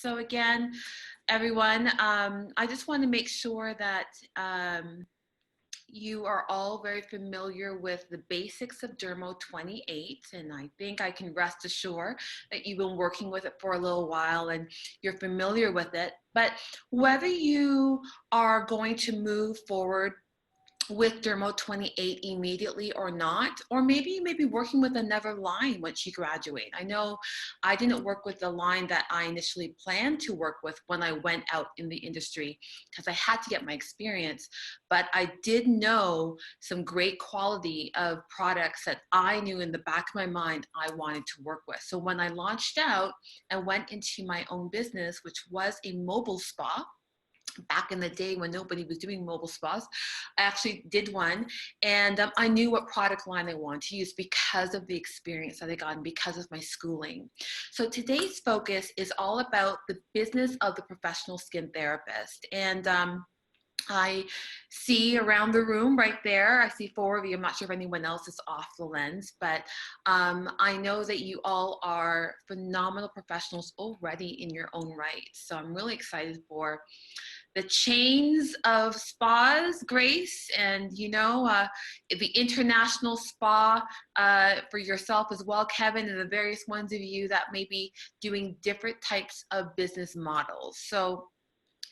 So again, everyone, I just want to make sure that you are all very familiar with the basics of Dermo28, and I think I can rest assured that you've been working with it for a little while and you're familiar with it. But whether you are going to move forward with Dermo28 immediately or not, or maybe you may be working with another line once you graduate. I know I didn't work with the line that I initially planned to work with when I went out in the industry because I had to get my experience, but I did know some great quality of products that I knew in the back of my mind I wanted to work with. So when I launched out and went into my own business, which was a mobile spa, back in the day when nobody was doing mobile spas, I actually did one, and I knew what product line I wanted to use because of the experience that I got and because of my schooling. So today's focus is all about the business of the professional skin therapist. And I see around the room right there, I see 4 of you. I'm not sure if anyone else is off the lens, but I know that you all are phenomenal professionals already in your own right. So I'm really excited for the chains of spas, Grace, and the international spa for yourself as well, Kevin, and the various ones of you that may be doing different types of business models. So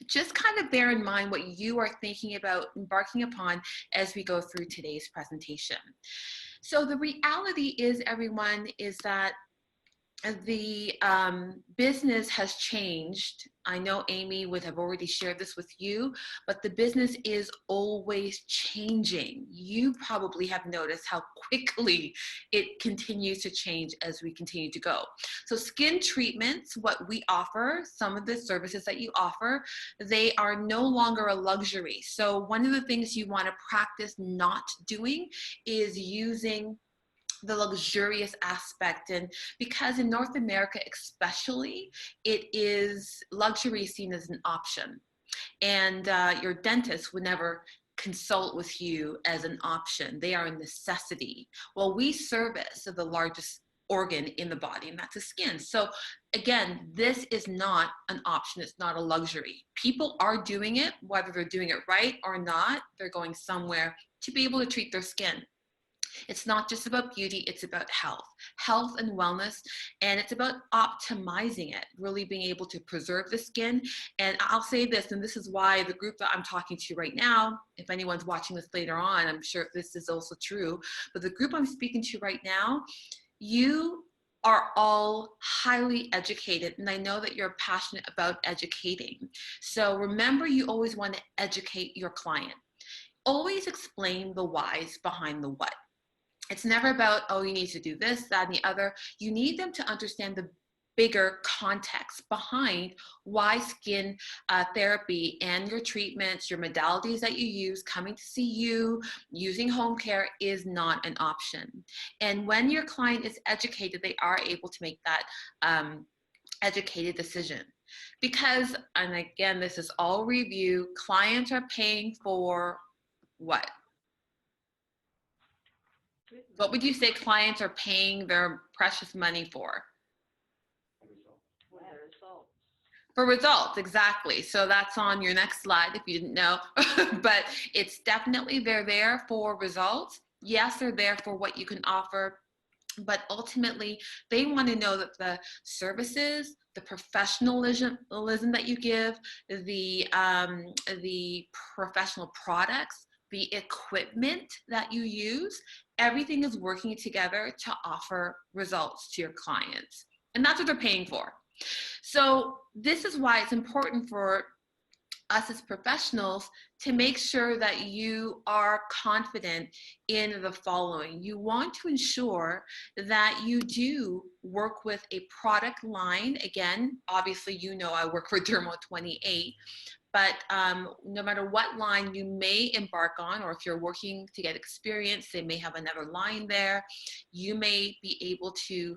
just kind of bear in mind what you are thinking about embarking upon as we go through today's presentation. So the reality is, everyone, is that the business has changed. I know Amy would have already shared this with you, but the business is always changing. You probably have noticed how quickly it continues to change as we continue to go. So skin treatments, what we offer, some of the services that you offer, they are no longer a luxury. So one of the things you want to practice not doing is using the luxurious aspect, and because in North America especially, it is luxury seen as an option, and your dentist would never consult with you as an option. They are a necessity. Well, we service the largest organ in the body, and that's the skin. So again, this is not an option. It's not a luxury. People are doing it, whether they're doing it right or not. They're going somewhere to be able to treat their skin. It's not just about beauty, it's about health and wellness, and it's about optimizing it, really being able to preserve the skin. And I'll say this, and this is why the group that I'm talking to right now, if anyone's watching this later on, I'm sure this is also true, but the group I'm speaking to right now, you are all highly educated, and I know that you're passionate about educating. So remember, you always want to educate your client. Always explain the whys behind the what. It's never about, oh, you need to do this, that, and the other. You need them to understand the bigger context behind why skin therapy and your treatments, your modalities that you use, coming to see you, using home care is not an option. And when your client is educated, they are able to make that educated decision. Because, and again, this is all review, clients are paying for what? What would you say clients are paying their precious money for? For results, exactly. So that's on your next slide if you didn't know. But it's definitely, they're there for results. Yes, they're there for what you can offer, but ultimately they want to know that the services, the professionalism that you give, the professional products, the equipment that you use, everything is working together to offer results to your clients. And that's what they're paying for. So this is why it's important for us as professionals to make sure that you are confident in the following. You want to ensure that you do work with a product line. Again, obviously, I work for Dermo28, but no matter what line you may embark on, or if you're working to get experience, they may have another line there. You may be able to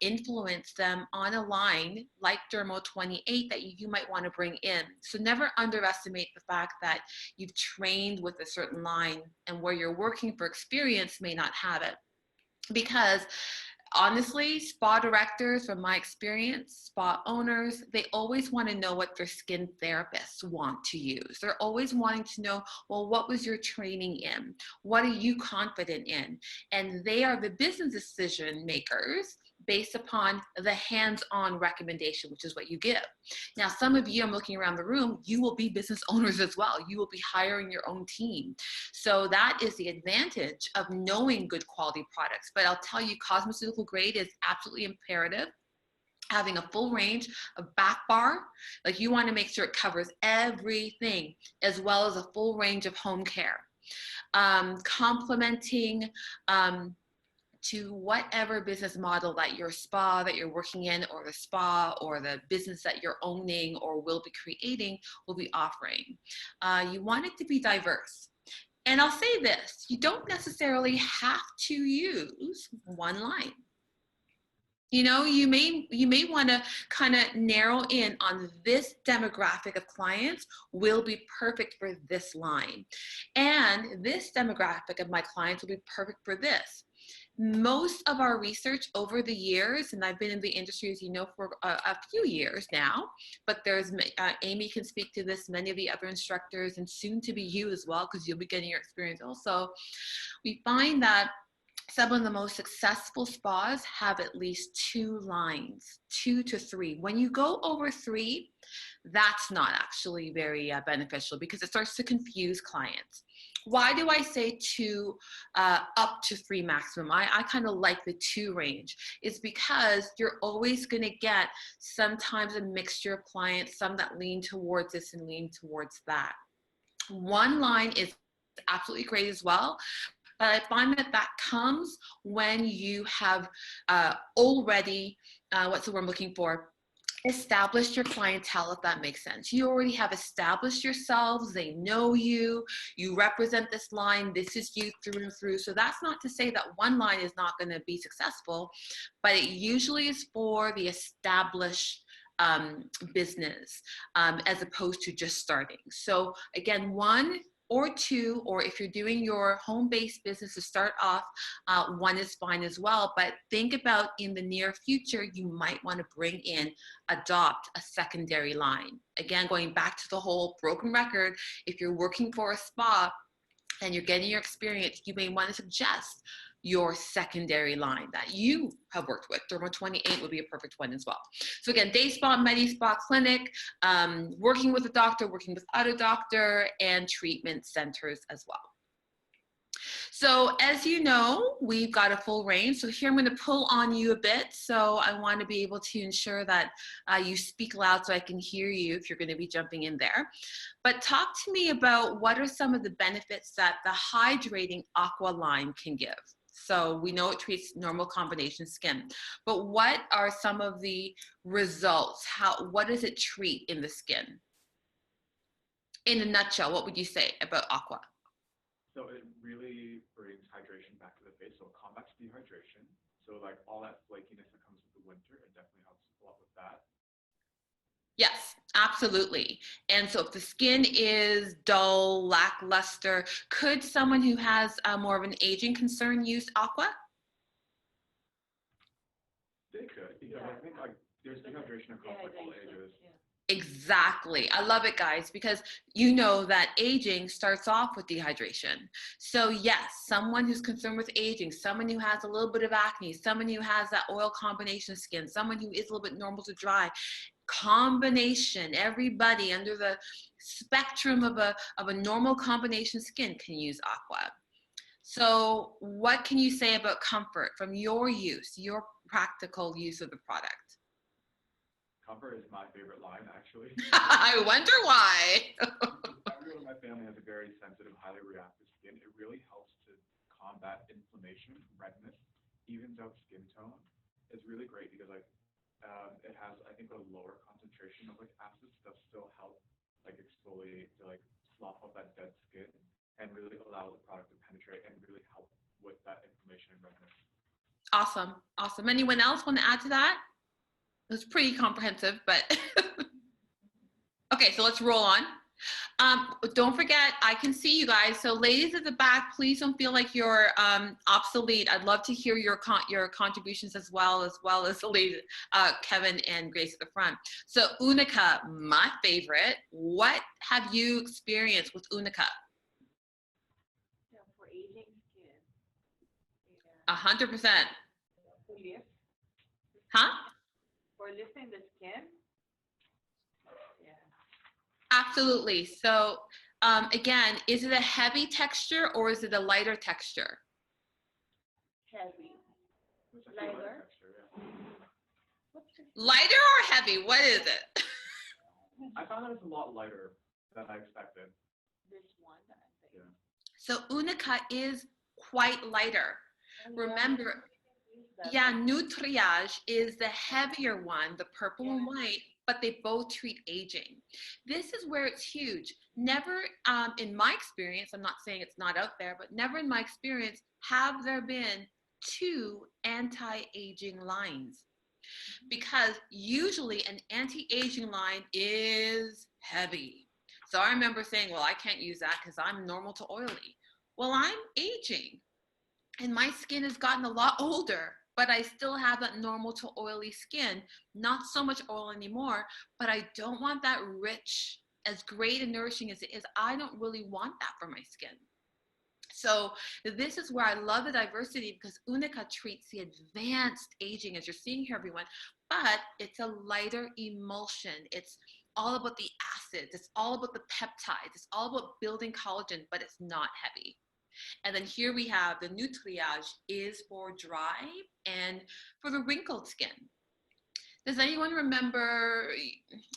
influence them on a line like Dermo28 that you might want to bring in. So never underestimate the fact that you've trained with a certain line and where you're working for experience may not have it. Because honestly, spa directors, from my experience, spa owners, they always want to know what their skin therapists want to use. They're always wanting to know, well, what was your training in? What are you confident in? And they are the business decision makers based upon the hands-on recommendation, which is what you give. Now, some of you, I'm looking around the room, you will be business owners as well. You will be hiring your own team. So that is the advantage of knowing good quality products. But I'll tell you, cosmeceutical grade is absolutely imperative. Having a full range of back bar, like you want to make sure it covers everything, as well as a full range of home care. Complementing to whatever business model that your spa that you're working in, or the spa or the business that you're owning or will be creating will be offering. You want it to be diverse. And I'll say this, you don't necessarily have to use one line. You know, you may want to kind of narrow in on this demographic of clients will be perfect for this line. And this demographic of my clients will be perfect for this. Most of our research over the years, and I've been in the industry, as you know, for a few years now, but there's, Amy can speak to this, many of the other instructors, and soon to be you as well, because you'll be getting your experience also. We find that some of the most successful spas have at least 2 lines, 2 to 3. When you go over 3, that's not actually very beneficial, because it starts to confuse clients. Why do I say 2 up to 3 maximum? I kind of like the 2 range. It's because you're always going to get sometimes a mixture of clients, some that lean towards this and lean towards that. 1 line is absolutely great as well. But I find that that comes when you have already, what's the word I'm looking for? Established your clientele, if that makes sense. You already have established yourselves. They know you. You represent this line. This is you through and through. So that's not to say that 1 line is not going to be successful, but it usually is for the established business as opposed to just starting. So again, 1 or 2, or if you're doing your home-based business to start off, 1 is fine as well. But think about in the near future, you might want to bring in, adopt a secondary line. Again, going back to the whole broken record, if you're working for a spa and you're getting your experience, you may want to suggest your secondary line that you have worked with. Dermo28 would be a perfect one as well. So again, day spa, medi spa, clinic, working with a doctor, working without a doctor, and treatment centers as well. So as you know, we've got a full range. So here I'm going to pull on you a bit. So I want to be able to ensure that you speak loud so I can hear you if you're going to be jumping in there. But talk to me about what are some of the benefits that the hydrating aqua line can give. So we know it treats normal combination skin, but what are some of the results? What does it treat in the skin? In a nutshell, what would you say about aqua? So it really brings hydration back to the face, so it combats dehydration. So like all that flakiness that comes with the winter, it definitely helps a lot with that. Yes, absolutely. And so if the skin is dull, lackluster, could someone who has more of an aging concern use aqua? They could, because I think like there's dehydration across like all ages. Exactly. I love it, guys, because you know that aging starts off with dehydration. So yes, someone who's concerned with aging, someone who has a little bit of acne, someone who has that oil combination skin, someone who is a little bit normal to dry, combination, everybody under the spectrum of a normal combination skin can use aqua. So what can you say about comfort from your use, your practical use of the product? Comfort is my favorite line, actually. I wonder why. Everyone in my family has a very sensitive, highly reactive skin. It really helps to combat inflammation, redness, evens out skin tone. It's really great because like it has, I think, a lower concentration of like acids that still help like exfoliate to like slough off that dead skin and really allow the product to penetrate and really help with that inflammation and redness. Awesome. Awesome. Anyone else want to add to that? It was pretty comprehensive, but okay, so let's roll on. Don't forget, I can see you guys. So ladies at the back, please don't feel like you're obsolete. I'd love to hear your contributions as well as the ladies, Kevin and Grace at the front. So Unica, my favorite. What have you experienced with Unica? Yeah, for aging skin. 100%. For lift, Huh? for lifting the skin. Yeah. Absolutely. So again, is it a heavy texture or is it a lighter texture? Heavy. It's a lighter Lighter. texture, yeah. Lighter or heavy? What is it? I found that it's a lot lighter than I expected. This one that I'm thinking. Yeah. So Unica is quite lighter. Remember, yeah, Nutriage is the heavier one, the purple and white, but they both treat aging. This is where it's huge. Never, in my experience, I'm not saying it's not out there, but never in my experience have there been two anti-aging lines. Because usually an anti-aging line is heavy. So I remember saying, well, I can't use that because I'm normal to oily. Well, I'm aging and my skin has gotten a lot older, but I still have that normal to oily skin. Not so much oil anymore, but I don't want that rich, as great and nourishing as it is. I don't really want that for my skin. So this is where I love the diversity because Unica treats the advanced aging, as you're seeing here, everyone, but it's a lighter emulsion. It's all about the acids. It's all about the peptides. It's all about building collagen, but it's not heavy. And then here we have the Nutriage is for dry and for the wrinkled skin. Does anyone remember,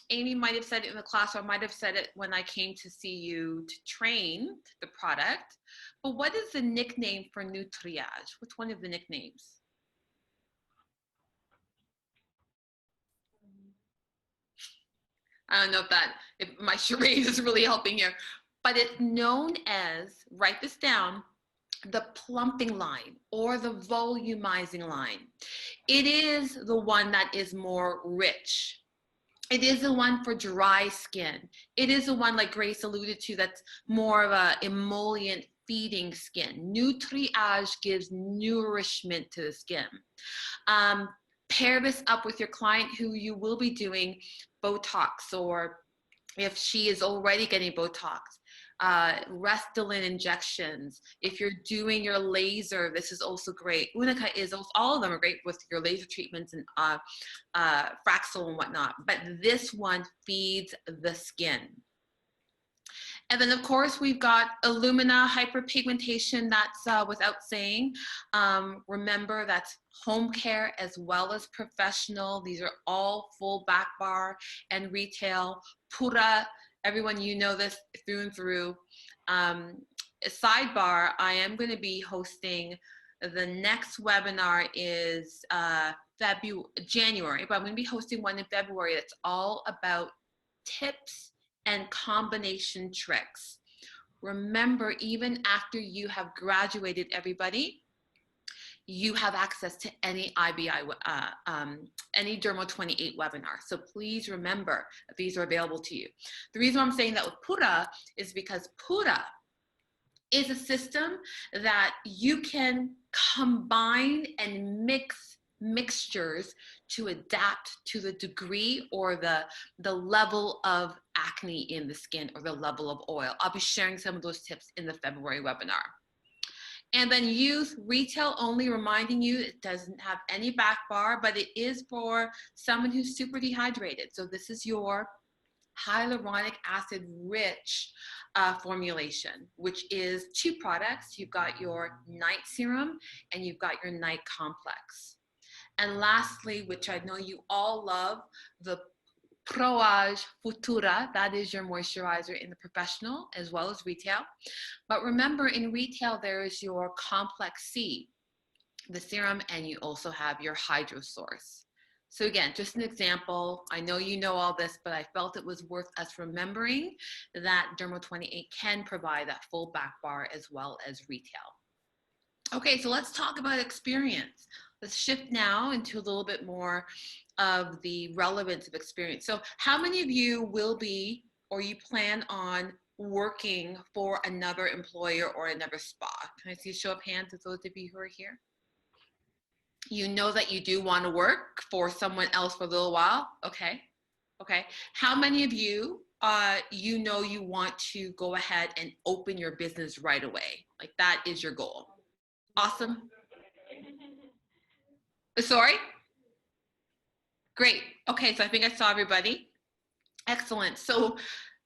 Amy might have said it in the class, or I might have said it when I came to see you to train the product, but what is the nickname for Nutriage? What's one of the nicknames? I don't know if my charade is really helping here, but it's known as, write this down, the plumping line or the volumizing line. It is the one that is more rich. It is the one for dry skin. It is the one, like Grace alluded to, that's more of a emollient feeding skin. Nutriage gives nourishment to the skin. Pair this up with your client who you will be doing Botox, or if she is already getting Botox, Restylane injections. If you're doing your laser, this is also great. Unica is, all of them are great with your laser treatments and Fraxel and whatnot, but this one feeds the skin. And then of course we've got Illumina hyperpigmentation, that's without saying. Remember, that's home care as well as professional. These are all full back bar and retail. Pura, everyone, you know this through and through. Sidebar, I am going to be hosting, the next webinar is January, but I'm going to be hosting one in February that's all about tips and combination tricks. Remember, even after you have graduated, everybody, you have access to any IBI, any Dermo28 webinar. So please remember that these are available to you. The reason I'm saying that with Pura is because Pura is a system that you can combine and mix mixtures to adapt to the degree or the level of acne in the skin or the level of oil. I'll be sharing some of those tips in the February webinar. And then youth retail only, reminding you it doesn't have any back bar, but it is for someone who's super dehydrated. So this is your hyaluronic acid rich formulation, which is two products. You've got your night serum and you've got your night complex. And lastly, which I know you all love, the Proage Futura, that is your moisturizer in the professional as well as retail. But remember, in retail, there is your Complex C, the serum, and you also have your Hydro Source. So again, just an example. I know you know all this, but I felt it was worth us remembering that Dermo28 can provide that full back bar as well as retail. Okay, so let's talk about experience. Let's shift now into a little bit more of the relevance of experience. So how many of you will be or you plan on working for another employer or another spa? Can I see a show of hands of those of you who are here? You know that you do want to work for someone else for a little while. Okay. Okay. How many of you, you know, you want to go ahead and open your business right away? Like that is your goal. Awesome. Sorry? Great. Okay. So I think I saw everybody. Excellent. So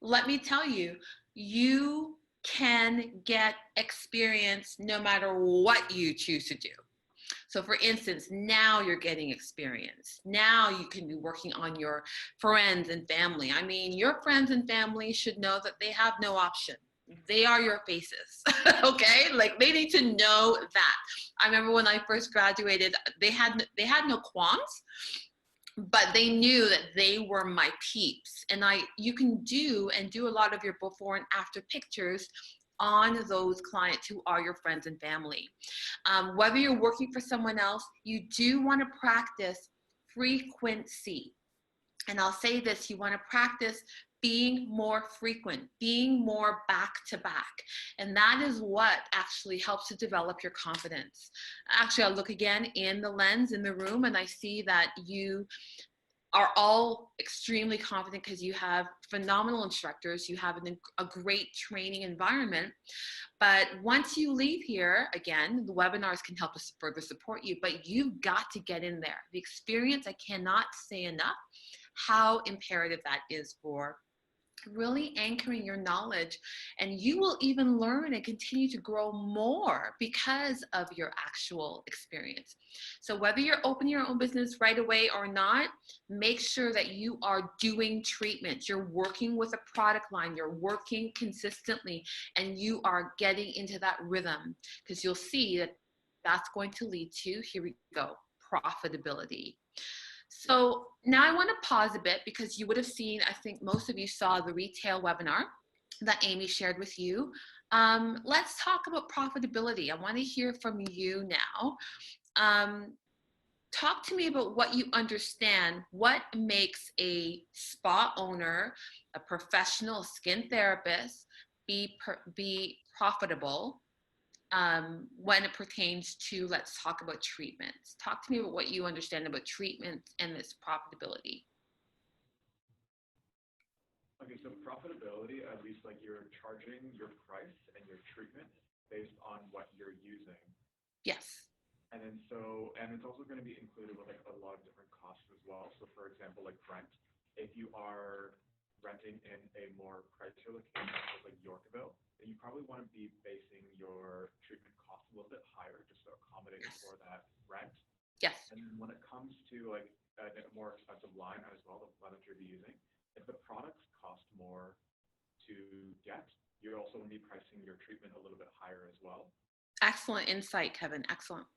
let me tell you, you can get experience no matter what you choose to do. So for instance, now you're getting experience. Now you can be working on your friends and family. I mean, your friends and family should know that they have no option. They are your faces, okay? Like they need to know that. I remember when I first graduated, they had no qualms, but they knew that they were my peeps. And you can do a lot of your before and after pictures on those clients who are your friends and family. Whether you're working for someone else, you do want to practice frequency. And I'll say this, you want to practice being more frequent, being more back to back. And that is what actually helps to develop your confidence. Actually, I'll look again in the lens in the room and I see that you are all extremely confident because you have phenomenal instructors, you have a great training environment. But once you leave here, again, the webinars can help us further support you, but you've got to get in there. The experience, I cannot say enough how imperative that is for really anchoring your knowledge, and you will even learn and continue to grow more because of your actual experience. So whether you're opening your own business right away or not, make sure that you are doing treatments, you're working with a product line, you're working consistently, and you are getting into that rhythm, because you'll see that that's going to lead to, here we go, profitability. So now I want to pause a bit because you would have seen, I think most of you saw the retail webinar that Amy shared with you. Let's talk about profitability. I want to hear from you now. Talk to me about what you understand. What makes a spa owner, a professional skin therapist, be profitable? When it pertains to, let's talk about treatments. Talk to me about what you understand about treatments and this profitability. Okay, so profitability, at least like you're charging your price and your treatment based on what you're using. Yes. And then and it's also going to be included with like a lot of different costs as well. So for example, like rent, if you are renting in a more pricier location like Yorkville, then you probably want to be basing your treatment cost a little bit higher just to accommodate for that rent. Yes. And then when it comes to like a more expensive line as well, the one that you're using, if the products cost more to get, you're also going to be pricing your treatment a little bit higher as well. Excellent insight, Kevin. Excellent.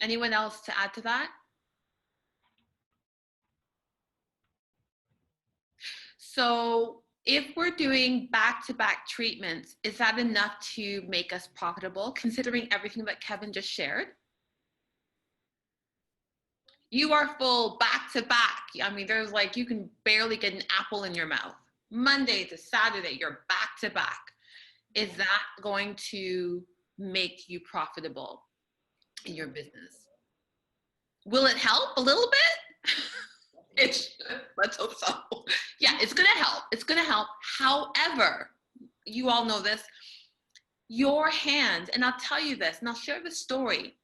Anyone else to add to that? So if we're doing back-to-back treatments, is that enough to make us profitable, considering everything that Kevin just shared? You are full back-to-back. I mean, there's like, you can barely get an apple in your mouth. Monday to Saturday, you're back-to-back. Is that going to make you profitable in your business? Will it help a little bit? It should. Let's hope so. Yeah, it's going to help. It's going to help. However, you all know this, your hands, and I'll tell you this, and I'll share the story.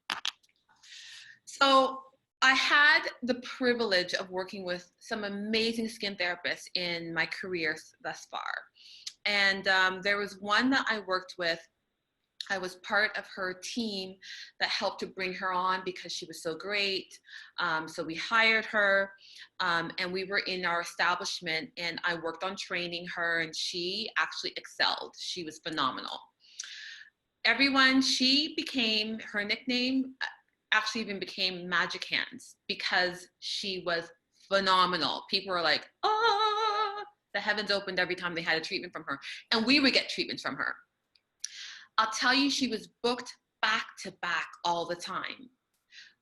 So I had the privilege of working with some amazing skin therapists in my career thus far. And there was one that I worked with. I was part of her team that helped to bring her on because she was so great. So we hired her, and we were in our establishment, and I worked on training her, and she actually excelled. She was phenomenal. She became, her nickname actually even became Magic Hands because she was phenomenal. People were like, oh, the heavens opened every time they had a treatment from her. And we would get treatments from her. I'll tell you, she was booked back to back all the time.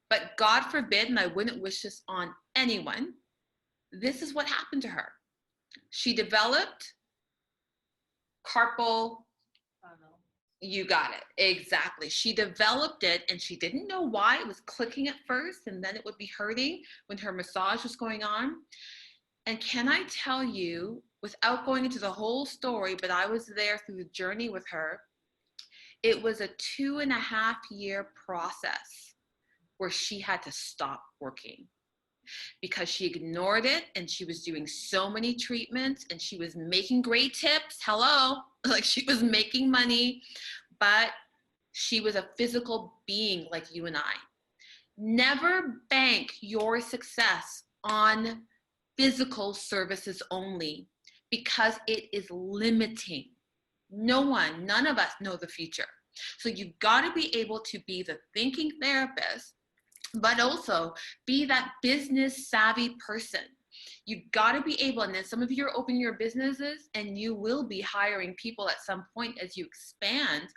But God forbid, and I wouldn't wish this on anyone, this is what happened to her. She developed carpal. Tunnel. You got it. Exactly. She developed it and she didn't know why it was clicking at first and then it would be hurting when her massage was going on. And can I tell you, without going into the whole story, but I was there through the journey with her, it was a 2.5 year process where she had to stop working because she ignored it and she was doing so many treatments and she was making great tips. Hello, like she was making money, but she was a physical being like you and I. Never bank your success on physical services only because it is limiting. None of us know the future. So you've got to be able to be the thinking therapist, but also be that business savvy person. You've got to be able, and then some of you are opening your businesses and you will be hiring people at some point as you expand.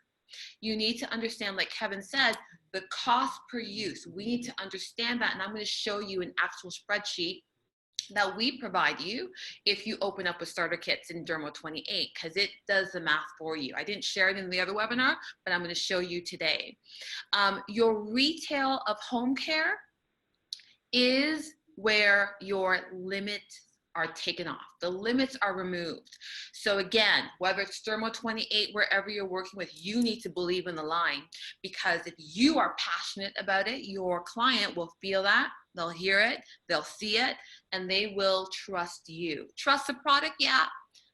You need to understand, like Kevin said, the cost per use. We need to understand that. And I'm going to show you an actual spreadsheet that we provide you if you open up with starter kits in Dermo28, because it does the math for you. I didn't share it in the other webinar, but I'm going to show you today. Your retail of home care is where your limits are taken off. The limits are removed. So again, whether it's Dermo28, wherever you're working with, you need to believe in the line, because if you are passionate about it, your client will feel that, they'll hear it, they'll see it, and they will trust you. Trust the product, yeah,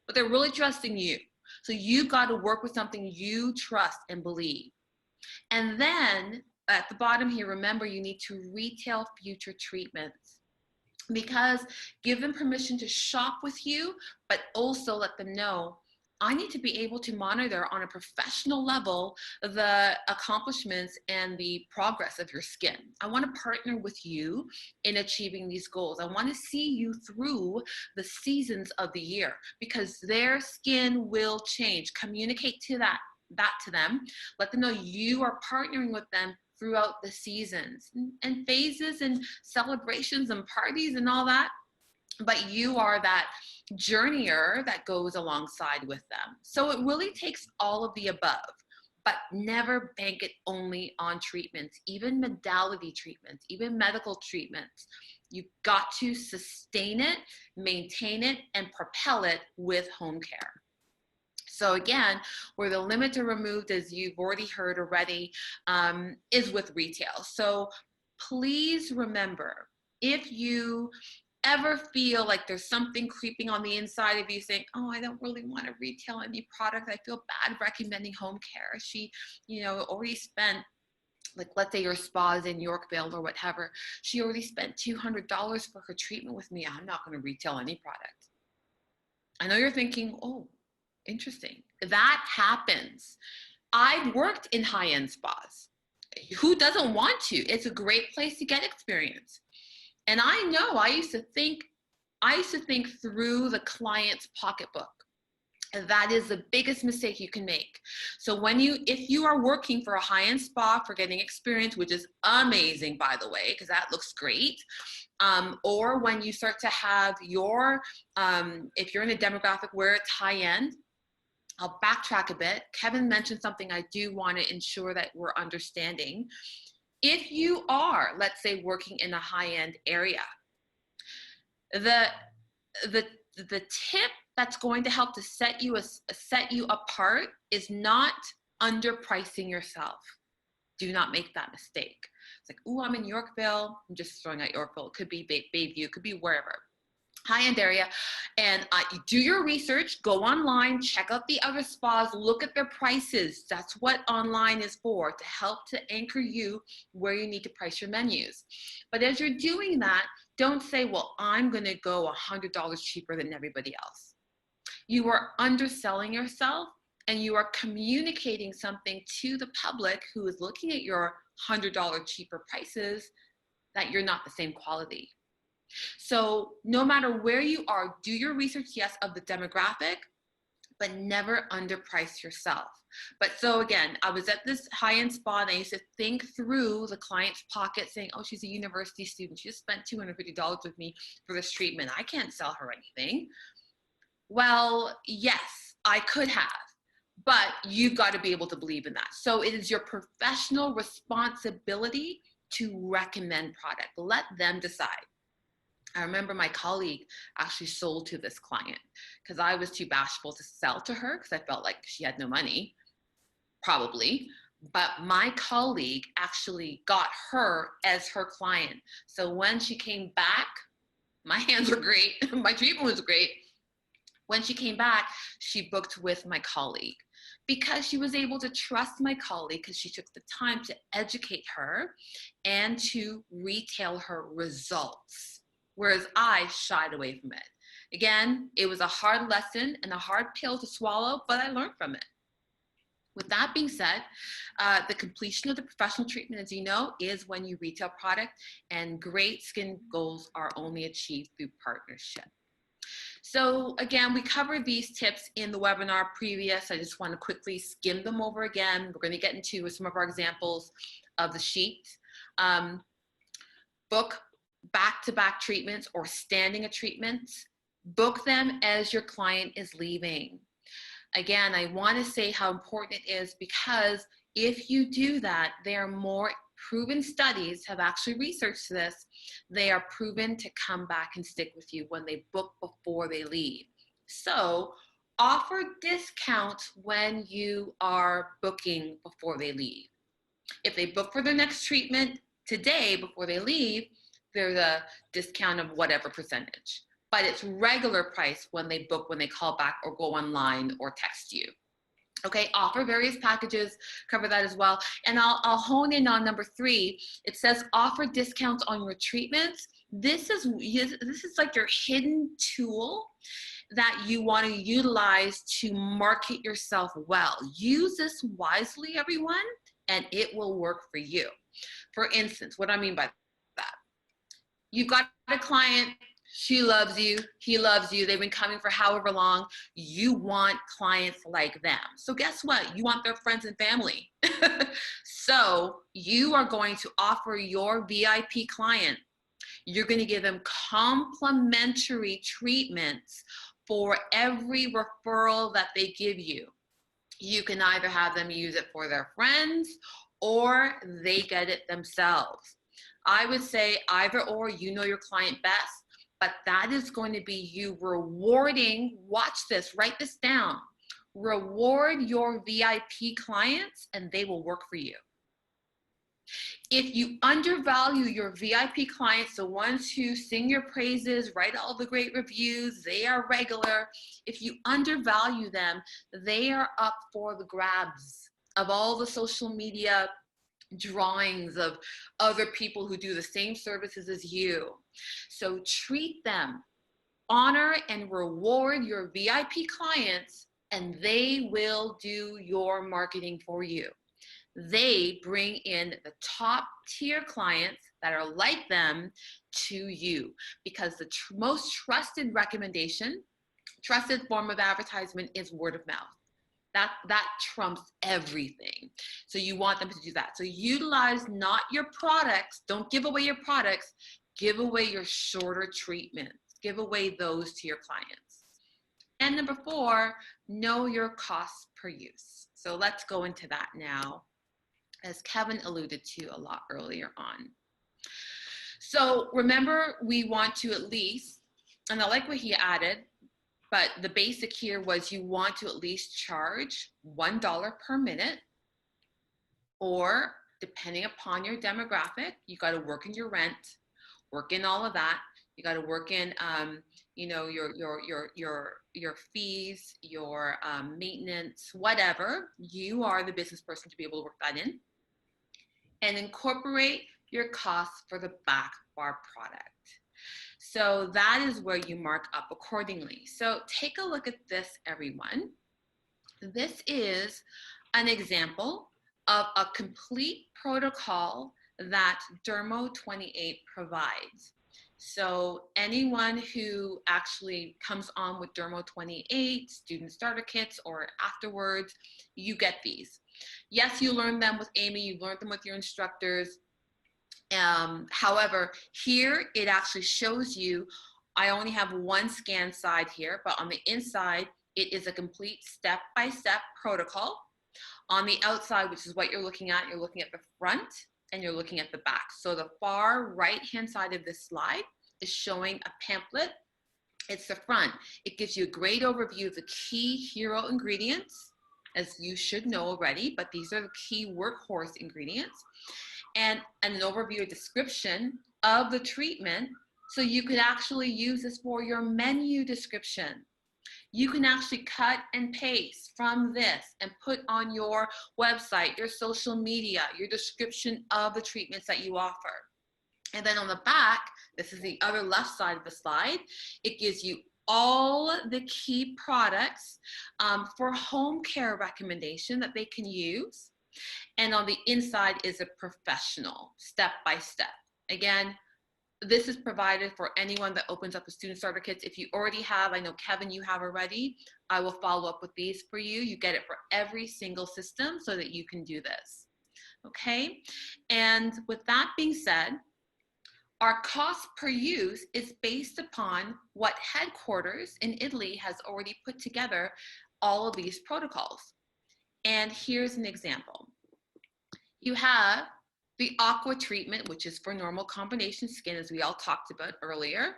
but they're really trusting you. So you've got to work with something you trust and believe. And then at the bottom here, remember, you need to retail future treatments, because give them permission to shop with you, but also let them know, I need to be able to monitor on a professional level the accomplishments and the progress of your skin. I want to partner with you in achieving these goals. I want to see you through the seasons of the year, because their skin will change. Communicate that to them. Let them know you are partnering with them throughout the seasons and phases and celebrations and parties and all that. But you are that journeyer that goes alongside with them. So it really takes all of the above, but never bank it only on treatments, even modality treatments, even medical treatments. You've got to sustain it, maintain it, and propel it with home care. So again, where the limits are removed, as you've already heard already, is with retail. So please remember, if you ever feel like there's something creeping on the inside of you saying, oh, I don't really want to retail any product, I feel bad recommending home care. She, already spent, like, let's say your spa is in Yorkville or whatever, she already spent $200 for her treatment with me. I'm not going to retail any product. I know you're thinking, oh, interesting. That happens. I've worked in high-end spas. Who doesn't want to? It's a great place to get experience. And I know I used to think through the client's pocketbook. And that is the biggest mistake you can make. So if you are working for a high-end spa for getting experience, which is amazing, by the way, because that looks great, or when you start to have if you're in a demographic where it's high-end, I'll backtrack a bit. Kevin mentioned something I do want to ensure that we're understanding. If you are, let's say, working in a high-end area, the tip that's going to help to set you apart is not underpricing yourself. Do not make that mistake. It's like, oh, I'm in Yorkville. I'm just throwing out Yorkville. It could be Bayview. It could be wherever. High-end area, and you do your research, go online, check out the other spas, look at their prices. That's what online is for, to help to anchor you where you need to price your menus. But as you're doing that, don't say, well, I'm going to go $100 cheaper than everybody else. You are underselling yourself, and you are communicating something to the public who is looking at your $100 cheaper prices, that you're not the same quality. So no matter where you are, do your research, yes, of the demographic, but never underprice yourself. But so again, I was at this high-end spa and I used to think through the client's pocket saying, oh, she's a university student. She just spent $250 with me for this treatment. I can't sell her anything. Well, yes, I could have, but you've got to be able to believe in that. So it is your professional responsibility to recommend product. Let them decide. I remember my colleague actually sold to this client because I was too bashful to sell to her because I felt like she had no money, probably. But my colleague actually got her as her client. So when she came back, my hands were great. My treatment was great. When she came back, she booked with my colleague because she was able to trust my colleague because she took the time to educate her and to retail her results, whereas I shied away from it. Again, it was a hard lesson and a hard pill to swallow, but I learned from it. With that being said, the completion of the professional treatment, as you know, is when you retail product, and great skin goals are only achieved through partnership. So again, we covered these tips in the webinar previous. I just want to quickly skim them over again. We're going to get into some of our examples of the sheet. Book back-to-back treatments or standing a treatment. Book them as your client is leaving. Again, I want to say how important it is because if you do that, there are more proven studies have actually researched this. They are proven to come back and stick with you when they book before they leave. So offer discounts when you are booking before they leave. If they book for their next treatment today before they leave, there's a discount of whatever percentage. But it's regular price when they book, when they call back or go online or text you. Okay, offer various packages, cover that as well. And I'll hone in on number 3. It says offer discounts on your treatments. This is like your hidden tool that you want to utilize to market yourself well. Use this wisely, everyone, and it will work for you. For instance, what I mean by that, you've got a client, she loves you, he loves you, they've been coming for however long. You want clients like them. So guess what? You want their friends and family. So you are going to offer your VIP client, you're going to give them complimentary treatments for every referral that they give you. You can either have them use it for their friends or they get it themselves. I would say either or, you know your client best, but that is going to be you rewarding, watch this, write this down, reward your VIP clients and they will work for you. If you undervalue your VIP clients, the ones who sing your praises, write all the great reviews, they are regular. If you undervalue them, they are up for the grabs of all the social media drawings of other people who do the same services as you. So treat them, honor and reward your VIP clients, and they will do your marketing for you. They bring in the top tier clients that are like them to you because the most trusted recommendation, trusted form of advertisement is word of mouth. That trumps everything. So you want them to do that. So utilize not your products, don't give away your products, give away your shorter treatments, give away those to your clients. And number 4, know your costs per use. So let's go into that now, as Kevin alluded to a lot earlier on. So remember, we want to at least, and I like what he added, but the basic here was you want to at least charge $1 per minute, or depending upon your demographic, you got to work in your rent, work in all of that. You got to work in, you know, your fees, your maintenance, whatever. You are the business person to be able to work that in, and incorporate your costs for the back bar product. So that is where you mark up accordingly. So take a look at this, everyone. This is an example of a complete protocol that Dermo28 provides. So anyone who actually comes on with Dermo28, student starter kits, or afterwards, you get these. Yes, you learned them with Amy, you learned them with your instructors. However, here it actually shows you I only have one scan side here, but on the inside, it is a complete step-by-step protocol. On the outside, which is what you're looking at the front and you're looking at the back. So the far right-hand side of this slide is showing a pamphlet. It's the front. It gives you a great overview of the key hero ingredients, as you should know already, but these are the key workhorse ingredients, and an overview description of the treatment. So you could actually use this for your menu description. You can actually cut and paste from this and put on your website, your social media, your description of the treatments that you offer. And then on the back, this is the other left side of the slide, it gives you all the key products for home care recommendation that they can use. And on the inside is a professional step-by-step. Again, this is provided for anyone that opens up a student starter kits. If you already have, I know Kevin, you have already, I will follow up with these for you. You get it for every single system so that you can do this, okay? And with that being said, our cost per use is based upon what headquarters in Italy has already put together all of these protocols. And here's an example. You have the aqua treatment, which is for normal combination skin, as we all talked about earlier.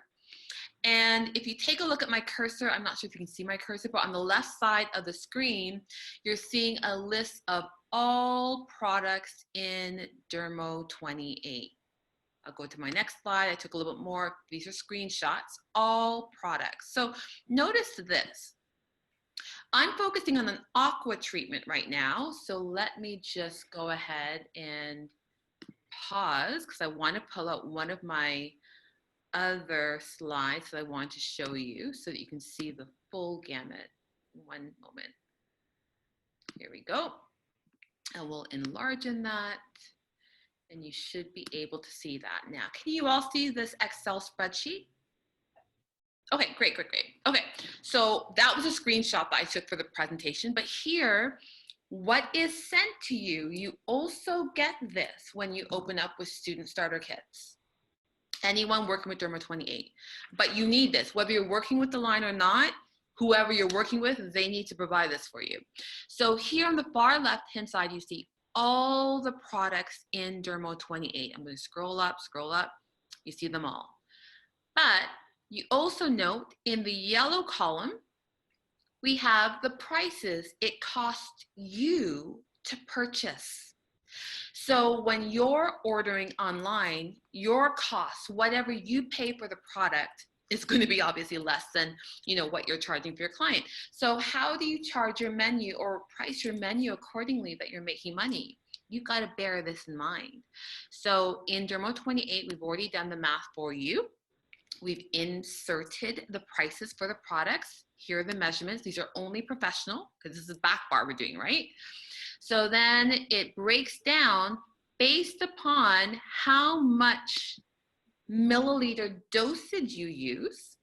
And if you take a look at my cursor, I'm not sure if you can see my cursor, but on the left side of the screen, you're seeing a list of all products in Dermo28. I'll go to my next slide. I took a little bit more. These are screenshots, all products. So notice this. I'm focusing on an aqua treatment right now. So let me just go ahead and pause because I want to pull out one of my other slides that I want to show you so that you can see the full gamut. One moment. Here we go. I will enlarge in that. And you should be able to see that now. Can you all see this Excel spreadsheet? Okay, great. Okay, so that was a screenshot that I took for the presentation, but here, what is sent to you, you also get this when you open up with student starter kits. Anyone working with Dermo28, but you need this, whether you're working with the line or not, whoever you're working with, they need to provide this for you. So here on the far left-hand side, you see all the products in Dermo28. I'm going to scroll up, you see them all. But you also note in the yellow column, we have the prices it cost you to purchase. So when you're ordering online, your costs, whatever you pay for the product, is going to be obviously less than, what you're charging for your client. So how do you charge your menu or price your menu accordingly that you're making money? You've got to bear this in mind. So in Dermo28, we've already done the math for you. We've inserted the prices for the products. Here are the measurements. These are only professional because this is back bar we're doing, right? So then it breaks down based upon how much milliliter dosage you use.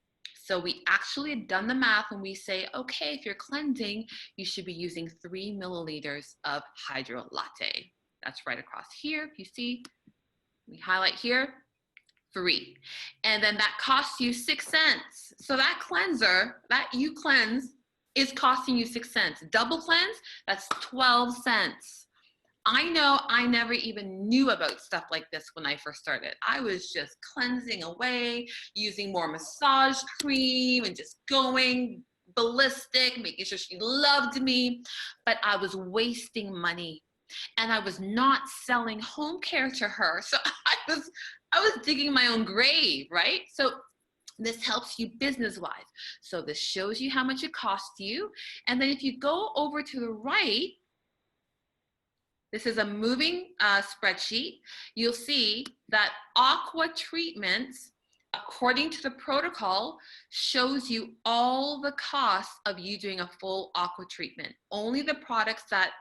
So we actually have done the math and we say, okay, if you're cleansing, you should be using 3 milliliters of hydro latte. That's right across here. If you see, we highlight here, 3. And then that costs you 6 cents. So that cleanser that you cleanse is costing you 6 cents. Double cleanse, that's 12 cents. I know I never even knew about stuff like this when I first started. I was just cleansing away, using more massage cream and just going ballistic, making sure she loved me, but I was wasting money and I was not selling home care to her. So I was digging my own grave, right? So this helps you business-wise. So this shows you how much it costs you. And then if you go over to the right, this is a moving spreadsheet. You'll see that aqua treatments, according to the protocol, shows you all the costs of you doing a full aqua treatment. Only the products that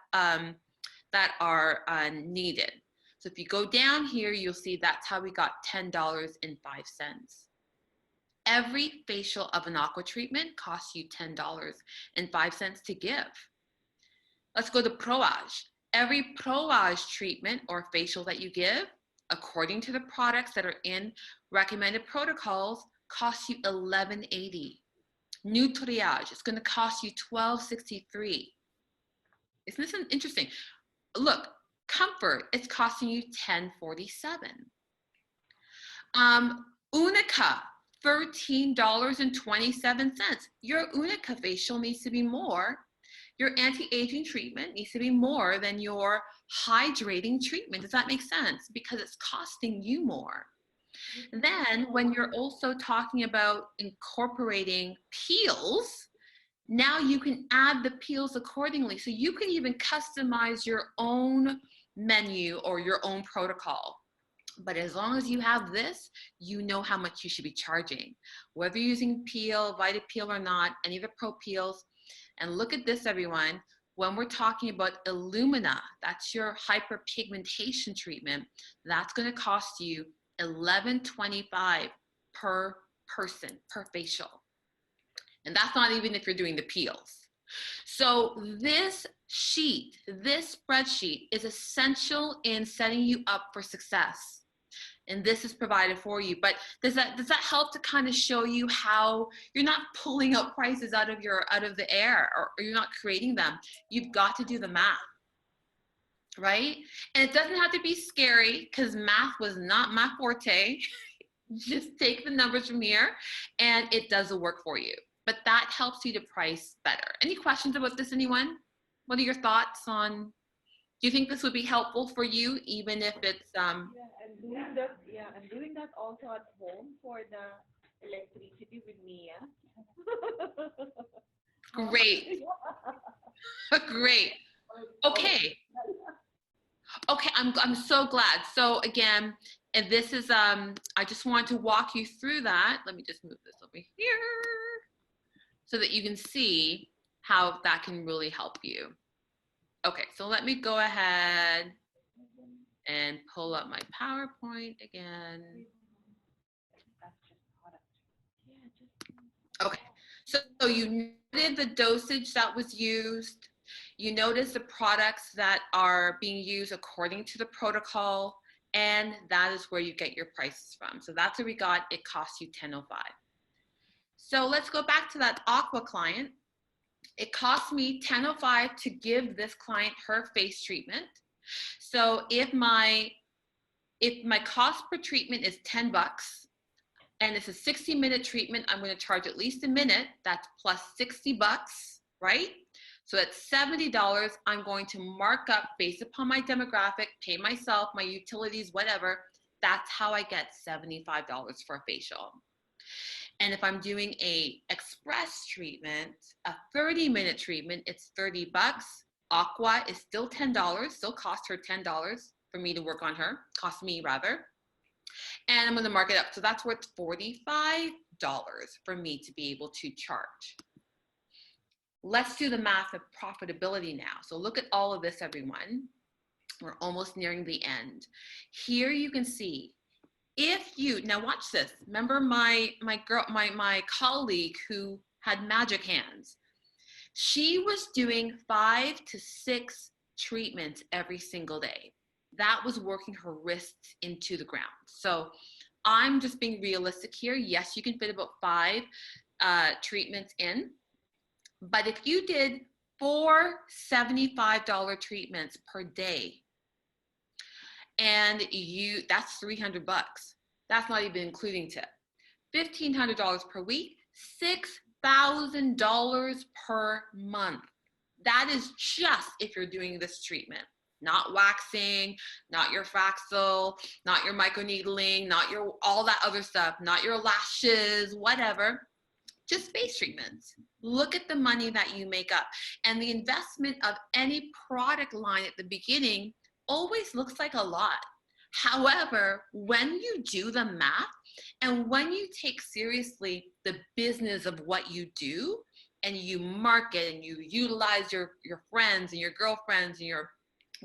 are needed. So if you go down here, you'll see that's how we got $10.05. Every facial of an aqua treatment costs you $10.05 to give. Let's go to Pro-Age. Every Pro-Age treatment or facial that you give, according to the products that are in recommended protocols, costs you $11.80. Nutriage, it's going to cost you $12.63. Isn't this interesting? Look, Comfort, it's costing you $10.47. Unica, $13.27. Your Unica facial needs to be more. Your anti-aging treatment needs to be more than your hydrating treatment. Does that make sense? Because it's costing you more. Then when you're also talking about incorporating peels, now you can add the peels accordingly. So you can even customize your own menu or your own protocol. But as long as you have this, you know how much you should be charging. Whether you're using peel, VitaPeel or not, any of the Pro Peels. And look at this, everyone. When we're talking about Illumina, that's your hyperpigmentation treatment, that's going to cost you $11.25 per person, per facial. And that's not even if you're doing the peels. So this sheet, this spreadsheet is essential in setting you up for success. And this is provided for you. But does that help to kind of show you how you're not pulling out prices out of the air, or you're not creating them? You've got to do the math, right? And it doesn't have to be scary, because math was not my forte. Just take the numbers from here and it does the work for you. But that helps you to price better. Any questions about this, anyone? What are your thoughts on, do you think this would be helpful for you, even if it's I'm doing that also at home for the electricity with Mia. Great. Great. Okay. Okay, I'm so glad. So again, and this is I just want to walk you through that. Let me just move this over here so that you can see how that can really help you. Okay, so let me go ahead and pull up my PowerPoint again. Okay, so you noted the dosage that was used. You notice the products that are being used according to the protocol, and that is where you get your prices from. So that's what we got. It costs you $10.05. So let's go back to that Aqua client. It cost me $10.05 to give this client her face treatment. So if my cost per treatment is $10 and it's a 60-minute treatment, I'm going to charge at least a minute. That's plus $60, right? So at $70, I'm going to mark up based upon my demographic, pay myself, my utilities, whatever. That's how I get $75 for a facial. And if I'm doing a express treatment, a 30-minute treatment, it's $30. Aqua is still $10, still cost her $10 for me to work on her, cost me rather. And I'm going to mark it up. So that's worth $45 for me to be able to charge. Let's do the math of profitability now. So look at all of this, everyone. We're almost nearing the end. Here you can see, if you, now watch this. Remember my colleague who had magic hands. She was doing 5 to 6 treatments every single day. That was working her wrists into the ground. So I'm just being realistic here. Yes, you can fit about 5 treatments in. But if you did 4 $75 treatments per day, and that's $300. That's not even including tip. $1,500 per week, $6,000 per month. That is just if you're doing this treatment. Not waxing, not your Fraxel, not your microneedling, not your all that other stuff, not your lashes, whatever. Just face treatments. Look at the money that you make up. And the investment of any product line at the beginning always looks like a lot. However, when you do the math and when you take seriously the business of what you do and you market and you utilize your friends and your girlfriends and your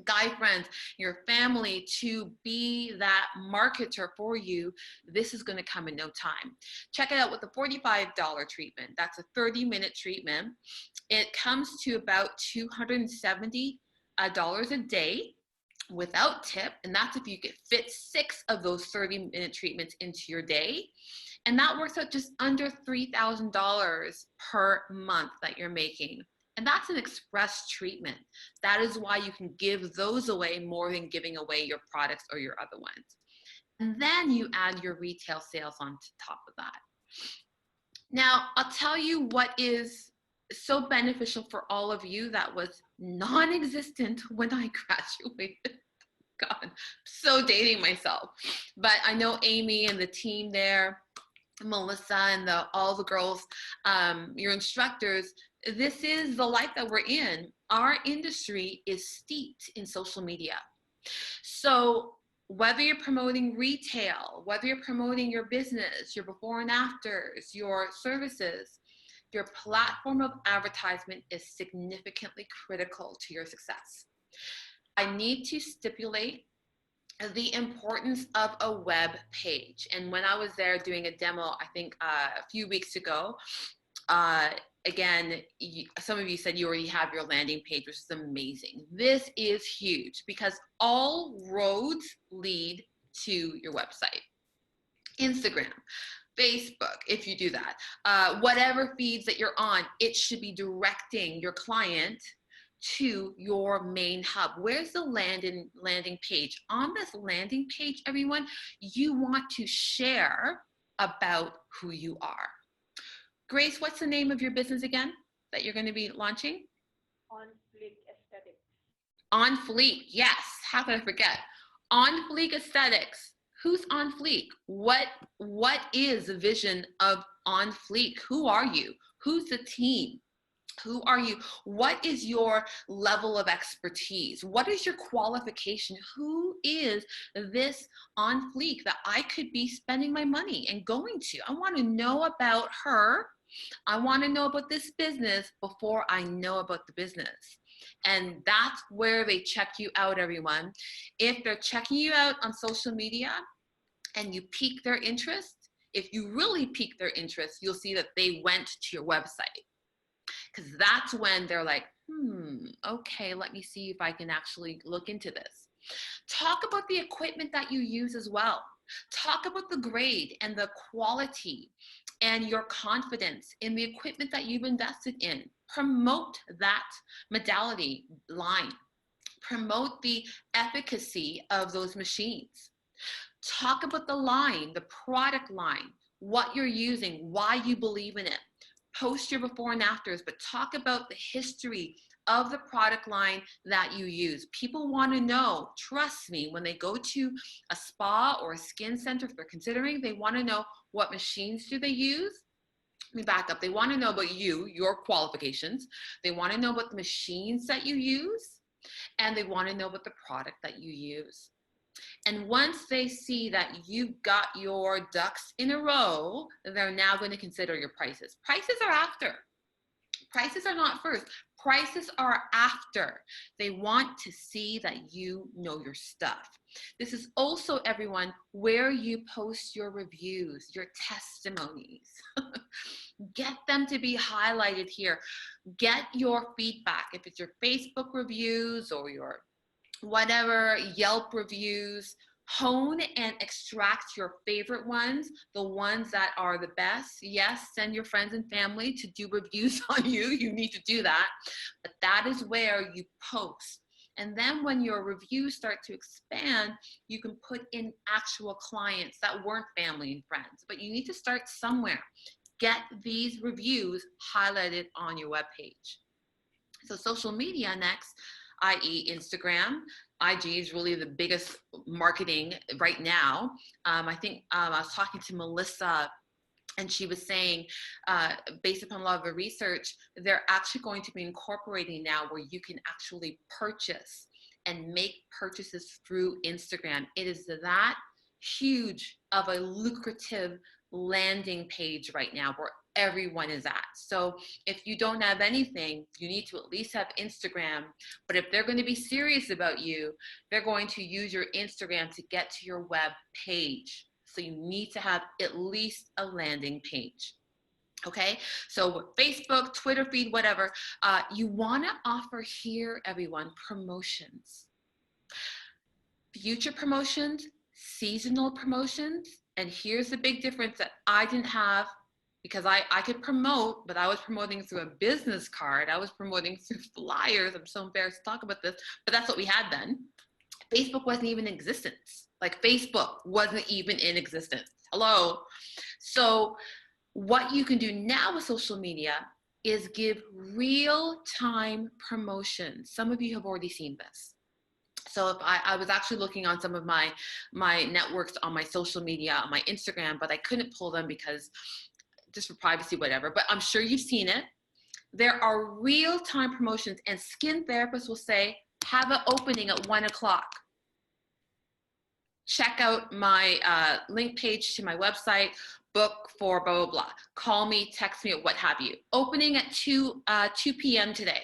guy friends, your family to be that marketer for you, this is going to come in no time. Check it out with the $45 treatment. That's a 30-minute treatment. It comes to about $270 a day without tip, and that's if you could fit 6 of those 30-minute treatments into your day. And that works out just under $3,000 per month that you're making. And that's an express treatment. That is why you can give those away more than giving away your products or your other ones. And then you add your retail sales on top of that. Now, I'll tell you what is so beneficial for all of you that was non-existent when I graduated. God, so dating myself. But I know Amy and the team there, Melissa and all the girls, your instructors, this is the life that we're in. Our industry is steeped in social media. So whether you're promoting retail, whether you're promoting your business, your before and afters, your services, your platform of advertisement is significantly critical to your success. I need to stipulate the importance of a web page. And when I was there doing a demo, I think a few weeks ago, again, some of you said you already have your landing page, which is amazing. This is huge because all roads lead to your website. Instagram, Facebook, if you do that, whatever feeds that you're on, it should be directing your client to your main hub. Where's the landing page? On this landing page, everyone, you want to share about who you are. Grace, what's the name of your business again that you're going to be launching? On Fleek Aesthetics. On Fleek, yes. How could I forget? On Fleek Aesthetics. Who's On Fleek? What is the vision of On Fleek? Who are you? Who's the team? Who are you? What is your level of expertise? What is your qualification? Who is this On Fleek that I could be spending my money and going to? I want to know about her. I want to know about this business before I know about the business. And that's where they check you out, everyone. If they're checking you out on social media and you pique their interest, if you really pique their interest, you'll see that they went to your website. Because that's when they're like, okay, let me see if I can actually look into this. Talk about the equipment that you use as well. Talk about the grade and the quality and your confidence in the equipment that you've invested in. Promote that modality line. Promote the efficacy of those machines. Talk about the line, the product line, what you're using, why you believe in it. Post your before and afters, but talk about the history of the product line that you use. People want to know, trust me, when they go to a spa or a skin center, if they're considering, they want to know what machines do they use. Let me back up. They want to know about you, your qualifications. They want to know about the machines that you use, and they want to know about the product that you use. And once they see that you've got your ducks in a row, they're now going to consider your prices. Prices are after. Prices are not first. Prices are after. They want to see that you know your stuff. This is also, everyone, where you post your reviews, your testimonies. Get them to be highlighted here. Get your feedback. If it's your Facebook reviews or your whatever, Yelp reviews, hone and extract your favorite ones, the ones that are the best. Yes, send your friends and family to do reviews on you. You need to do that. But that is where you post. And then when your reviews start to expand, you can put in actual clients that weren't family and friends. But you need to start somewhere. Get these reviews highlighted on your webpage. So social media next, i.e. Instagram. IG is really the biggest marketing right now. I think I was talking to Melissa and she was saying, based upon a lot of the research, they're actually going to be incorporating now where you can actually purchase and make purchases through Instagram. It is that huge of a lucrative landing page right now where everyone is at. So if you don't have anything, you need to at least have Instagram. But if they're going to be serious about you, they're going to use your Instagram to get to your web page. So you need to have at least a landing page. Okay, so Facebook, Twitter feed, whatever, you want to offer here, everyone, promotions. Future promotions, seasonal promotions, And here's the big difference that I didn't have, because I could promote, but I was promoting through a business card. I was promoting through flyers. I'm so embarrassed to talk about this, but that's what we had then. Facebook wasn't even in existence. Like Facebook wasn't even in existence. Hello. So what you can do now with social media is give real-time promotions. Some of you have already seen this. So if I was actually looking on some of my networks on my social media, on my Instagram, but I couldn't pull them because just for privacy, whatever, but I'm sure you've seen it. There are real-time promotions, and skin therapists will say, have an opening at 1 o'clock. Check out my link page to my website, book for blah, blah, blah. Call me, text me, or what have you. Opening at 2 p.m. today.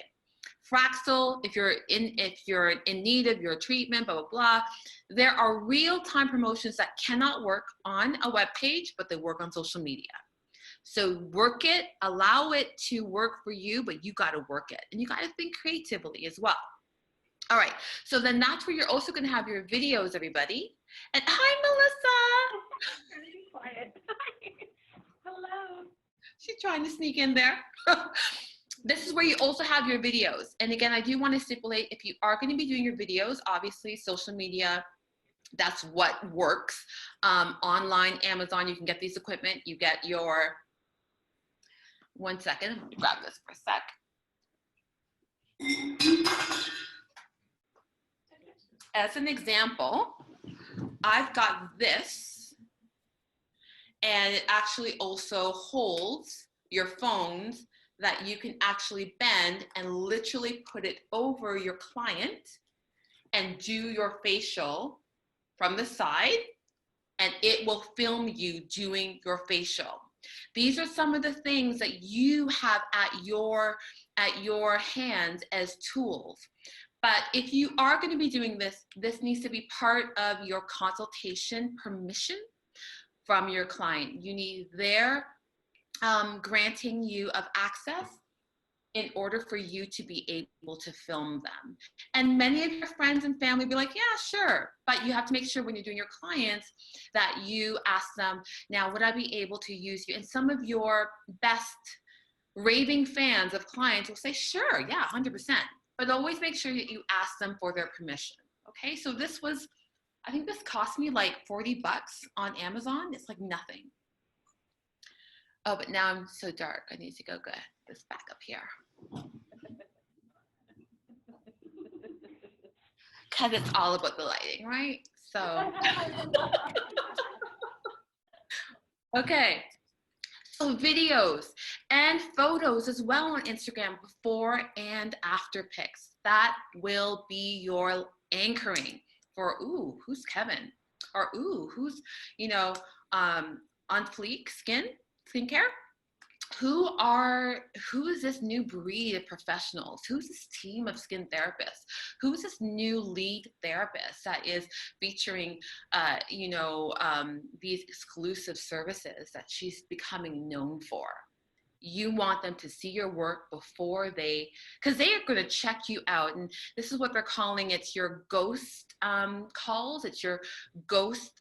Fraxel, if you're in need of your treatment, blah, blah, blah. There are real-time promotions that cannot work on a web page, but they work on social media. So work it, allow it to work for you, but you got to work it. And you got to think creatively as well. All right, so then that's where you're also going to have your videos, everybody. And hi, Melissa. Really quiet. Hello. She's trying to sneak in there. This is where you also have your videos. And again, I do want to stipulate, if you are going to be doing your videos, obviously social media, that's what works. Online, Amazon, you can get these equipment. You get your, one second, I'm going to grab this for a sec. As an example, I've got this, and it actually also holds your phones that you can actually bend and literally put it over your client and do your facial from the side, and it will film you doing your facial. These are some of the things that you have at your hands as tools. But if you are going to be doing this, this needs to be part of your consultation permission from your client. You need their granting you of access in order for you to be able to film them. And many of your friends and family be like, yeah, sure. But you have to make sure when you're doing your clients that you ask them, now, would I be able to use you? And some of your best raving fans of clients will say, sure, yeah, 100%. But always make sure that you ask them for their permission. Okay, so this was, I think this cost me like 40 bucks on Amazon. It's like nothing. Oh, but now I'm so dark. I need to go get this back up here. Because it's all about the lighting, right? So, okay. So videos and photos as well on Instagram, before and after pics. That will be your anchoring for, ooh, who's Kevin? Or, ooh, who's, on fleek skincare? Who is this new breed of professionals? Who's this team of skin therapists? Who's this new lead therapist that is featuring, these exclusive services that she's becoming known for? You want them to see your work before because they are going to check you out. And this is what they're calling, it's your ghost calls. It's your ghost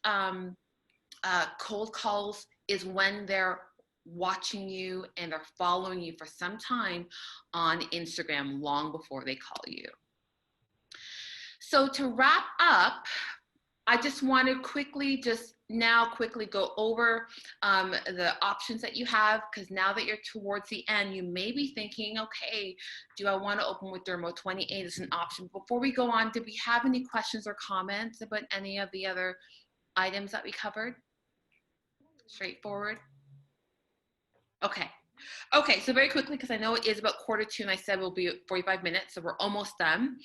cold calls, is when they're watching you and they're following you for some time on Instagram long before they call you. So to wrap up, I just want to quickly go over the options that you have, because now that you're towards the end, you may be thinking, okay, do I want to open with Dermo28 as an option? Before we go on, did we have any questions or comments about any of the other items that we covered? Straightforward. Okay, so very quickly, because I know it is about 1:45 and I said we'll be 45 minutes, so we're almost done.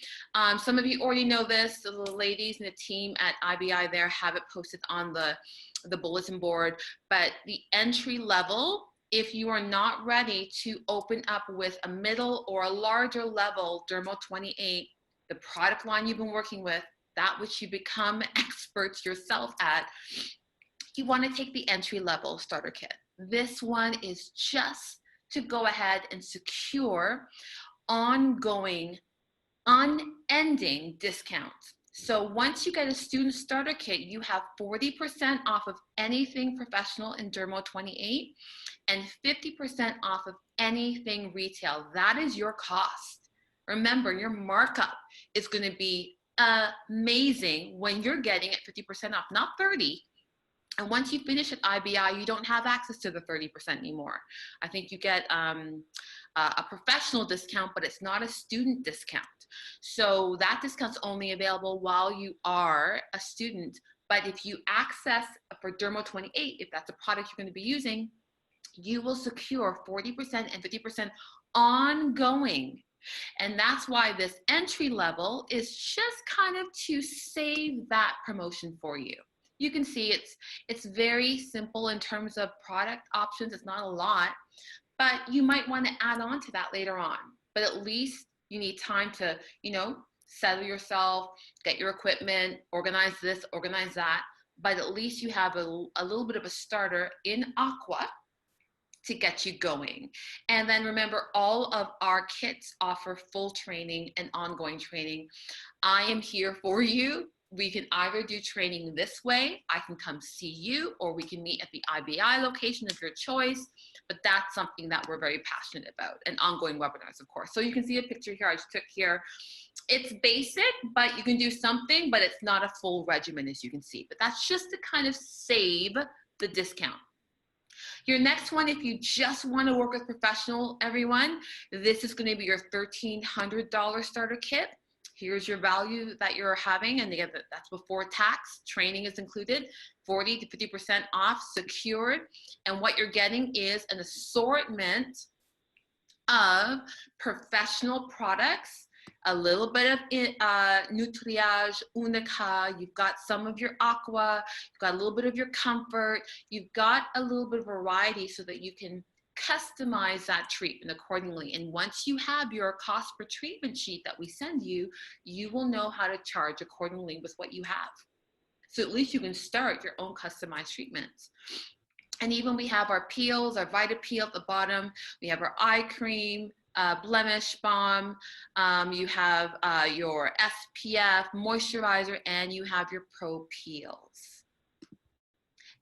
Some of you already know this. The ladies and the team at IBI there have it posted on the bulletin board, but the entry level, if you are not ready to open up with a middle or a larger level Dermo28, the product line you've been working with, that which you become experts yourself at, you want to take the entry level starter kit. This one is just to go ahead and secure ongoing, unending discounts. So once you get a student starter kit, you have 40% off of anything professional in Dermo28 and 50% off of anything retail. That is your cost. Remember, your markup is going to be amazing when you're getting it 50% off, not 30. And once you finish at IBI, you don't have access to the 30% anymore. I think you get a professional discount, but it's not a student discount. So that discount's only available while you are a student. But if you access for Dermo28, if that's a product you're going to be using, you will secure 40% and 50% ongoing. And that's why this entry level is just kind of to save that promotion for you. You can see it's very simple in terms of product options. It's not a lot, but you might want to add on to that later on. But at least you need time to, settle yourself, get your equipment, organize this, organize that. But at least you have a little bit of a starter in Aqua to get you going. And then remember, all of our kits offer full training and ongoing training. I am here for you. We can either do training this way, I can come see you, or we can meet at the IBI location of your choice. But that's something that we're very passionate about, and ongoing webinars, of course. So you can see a picture here I just took here. It's basic, but you can do something, but it's not a full regimen, as you can see. But that's just to kind of save the discount. Your next one, if you just want to work with professional, everyone, this is going to be your $1,300 starter kit. Here's your value that you're having, and again, that's before tax. Training is included, 40 to 50% off, secured. And what you're getting is an assortment of professional products, a little bit of Nutriage, Unica, you've got some of your Aqua, you've got a little bit of your Comfort, you've got a little bit of variety so that you can customize that treatment accordingly. And once you have your cost per treatment sheet that we send you, you will know how to charge accordingly with what you have. So at least you can start your own customized treatments. And even we have our peels, our Vita Peel at the bottom. We have our eye cream, blemish balm. You have your SPF moisturizer, and you have your Pro Peels.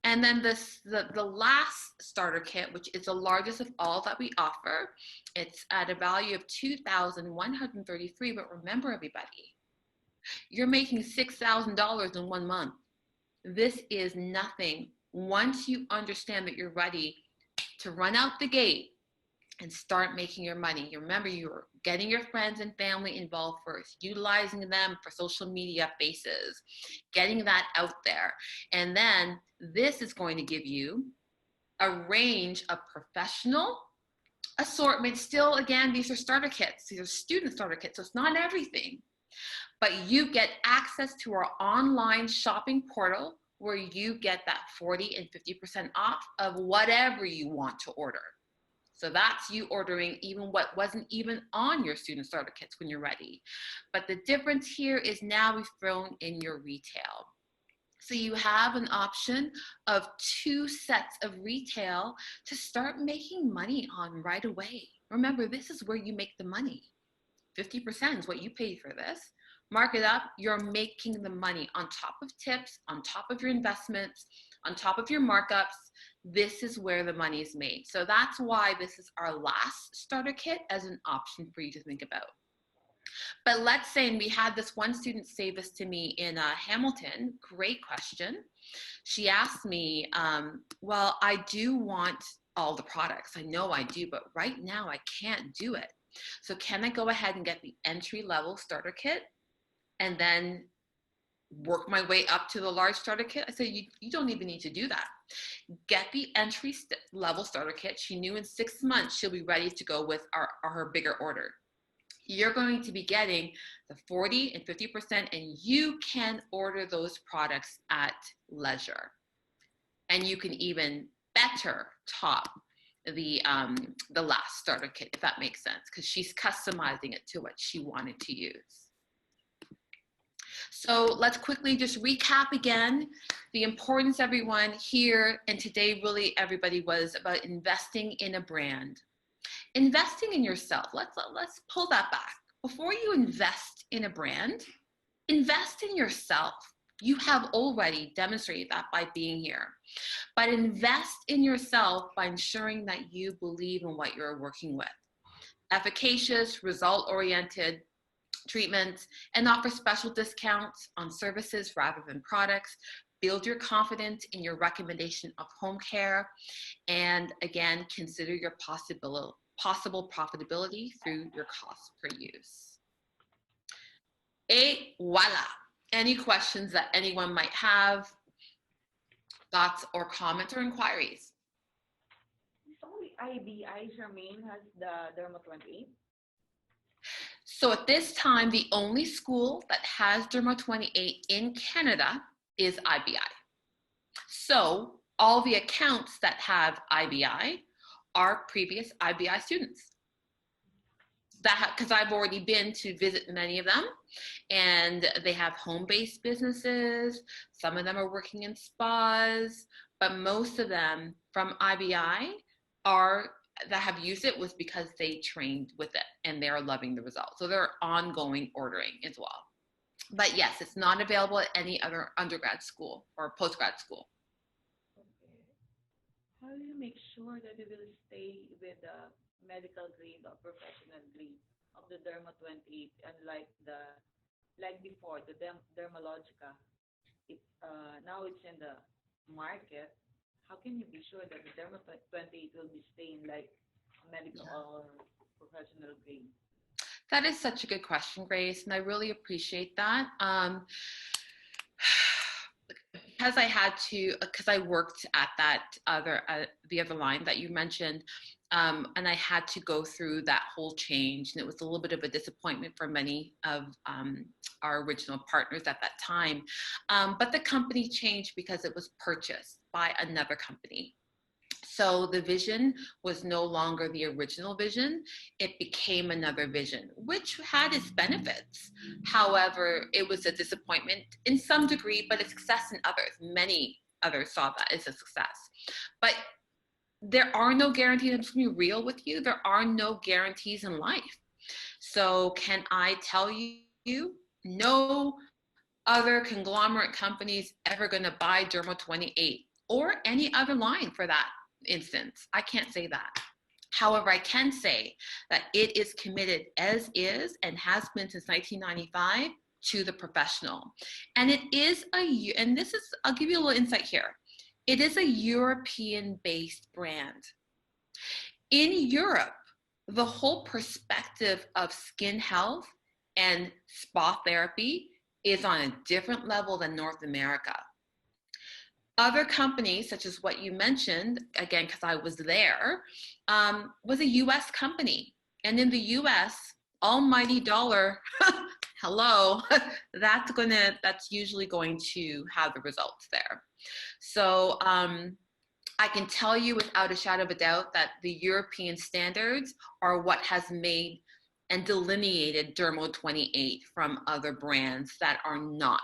And then the last starter kit, which is the largest of all that we offer, it's at a value of $2,133. But remember, everybody, you're making $6,000 in 1 month. This is nothing. Once you understand that you're ready to run out the gate and start making your money. You remember, you're getting your friends and family involved first, utilizing them for social media faces, getting that out there. And then this is going to give you a range of professional assortment. Still, again, these are starter kits. These are student starter kits, so it's not everything. But you get access to our online shopping portal where you get that 40 and 50% off of whatever you want to order. So that's you ordering even what wasn't even on your student starter kits when you're ready. But the difference here is now we've thrown in your retail. So you have an option of 2 sets of retail to start making money on right away. Remember, this is where you make the money. 50% is what you paid for this. Mark it up, you're making the money on top of tips, on top of your investments, on top of your markups. This is where the money is made. So that's why this is our last starter kit as an option for you to think about. But let's say, and we had this one student say this to me in Hamilton, great question. She asked me, well, I do want all the products. I know I do, but right now I can't do it. So can I go ahead and get the entry level starter kit and then work my way up to the large starter kit? I said, you don't even need to do that. Get the entry level starter kit. She knew in 6 months she'll be ready to go with her bigger order. You're going to be getting the 40 and 50%, and you can order those products at leisure. And you can even better top the last starter kit, if that makes sense, because she's customizing it to what she wanted to use. So let's quickly just recap again the importance, everyone, here and today. Really, everybody, was about investing in a brand, investing in yourself. Let's pull that back. Before you invest in a brand, Invest in yourself. You have already demonstrated that by being here. But invest in yourself by ensuring that you believe in what you're working with. Efficacious, result-oriented treatments, and offer special discounts on services rather than products. Build your confidence in your recommendation of home care. And again, consider your possible profitability through your cost per use. Et voila. Any questions that anyone might have, thoughts or comments or inquiries? Only IBI, Charmaine, has the Dermo28. So at this time, the only school that has Dermo28 in Canada is IBI. So all the accounts that have IBI are previous IBI students. Because I've already been to visit many of them, and they have home-based businesses. Some of them are working in spas, but most of them from IBI that have used it was because they trained with it and they're loving the results. So they're ongoing ordering as well. But yes, it's not available at any other undergrad school or postgrad school. Okay. How do you make sure that it will stay with the medical grade or professional grade of the Dermo28, unlike like before the Dermalogica? It now it's in the market. How can you be sure that the Dermo28 will be staying like medical or professional grade? That is such a good question, Grace, and I really appreciate that. Because I had to, because I worked at that the other line that you mentioned, and I had to go through that whole change, and it was a little bit of a disappointment for many of our original partners at that time. But the company changed because it was purchased by another company. So the vision was no longer the original vision. It became another vision, which had its benefits. However, it was a disappointment in some degree, but a success in others. Many others saw that as a success. But there are no guarantees. I'm just going to be real with you. There are no guarantees in life. So can I tell you, no other conglomerate companies ever going to buy Dermo28 or any other line for that instance. I can't say that. However, I can say that it is committed as is and has been since 1995 to the professional. And it is and this is, I'll give you a little insight here. It is a European-based brand. In Europe, the whole perspective of skin health and spa therapy is on a different level than North America. Other companies, such as what you mentioned, again, because I was there, was a US company. And in the US, almighty dollar, hello, that's usually going to have the results there. So I can tell you without a shadow of a doubt that the European standards are what has made and delineated Dermo28 from other brands that are not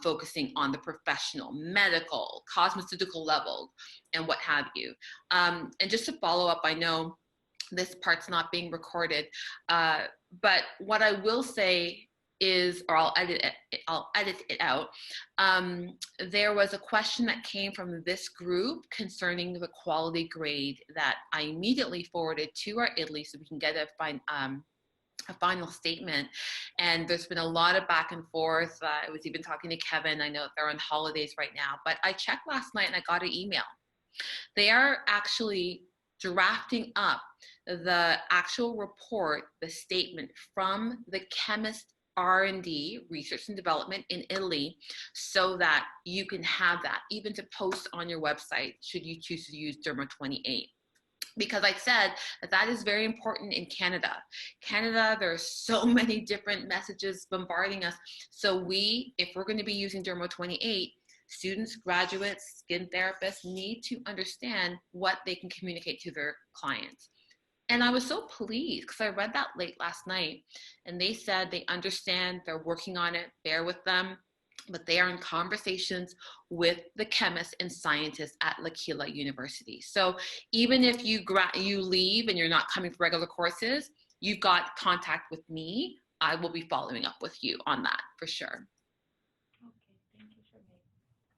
focusing on the professional, medical, cosmeceutical level, and what have you. And just to follow up, I know this part's not being recorded, but what I will say is, or I'll edit it out. There was a question that came from this group concerning the quality grade that I immediately forwarded to our Italy so we can get a final statement. And there's been a lot of back and forth. I was even talking to Kevin. I know they're on holidays right now, but I checked last night and I got an email. They are actually drafting up the actual report, the statement from the chemist R&D, research and development in Italy, so that you can have that even to post on your website should you choose to use Dermo28. Because I said that is very important in Canada. Canada, there are so many different messages bombarding us. So if we're going to be using Dermo28, students, graduates, skin therapists need to understand what they can communicate to their clients. And I was so pleased because I read that late last night, and they said they understand, they're working on it, bear with them, but they are in conversations with the chemists and scientists at L'Aquila University. So even if you leave and you're not coming for regular courses, you've got contact with me I will be following up with you on that for sure. Okay, thank you, Charmaine.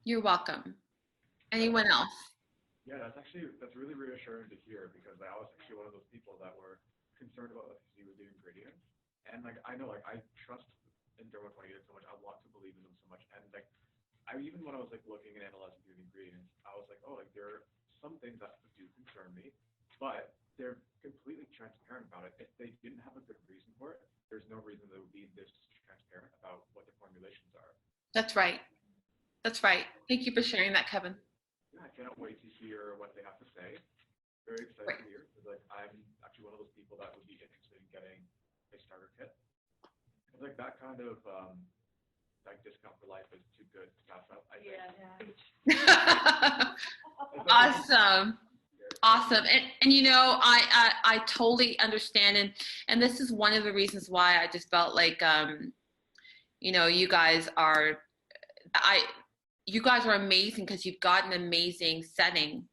You're welcome. Anyone else? Yeah, that's really reassuring to hear because I was actually one of those people that were concerned about the efficacy with the ingredients. And like I know like I trust in Dermo28 so much. I want to believe in them so much. And like I even when I was like looking and analyzing through the ingredients, I was like, oh, like there are some things that do concern me, but they're completely transparent about it. If they didn't have a good reason for it, there's no reason they would be this transparent about what the formulations are. That's right. That's right. Thank you for sharing that, Kevin. Yeah, I cannot wait to hear what they have to say. Very excited Great. to hear because like I'm actually one of those people that would be interested in getting a starter kit. It's like that kind of like discount for life is too good to pass up. I think. Yeah. Awesome. Awesome. And you know, I totally understand. And this is one of the reasons why I just felt like, you know, you guys are amazing because you've got an amazing setting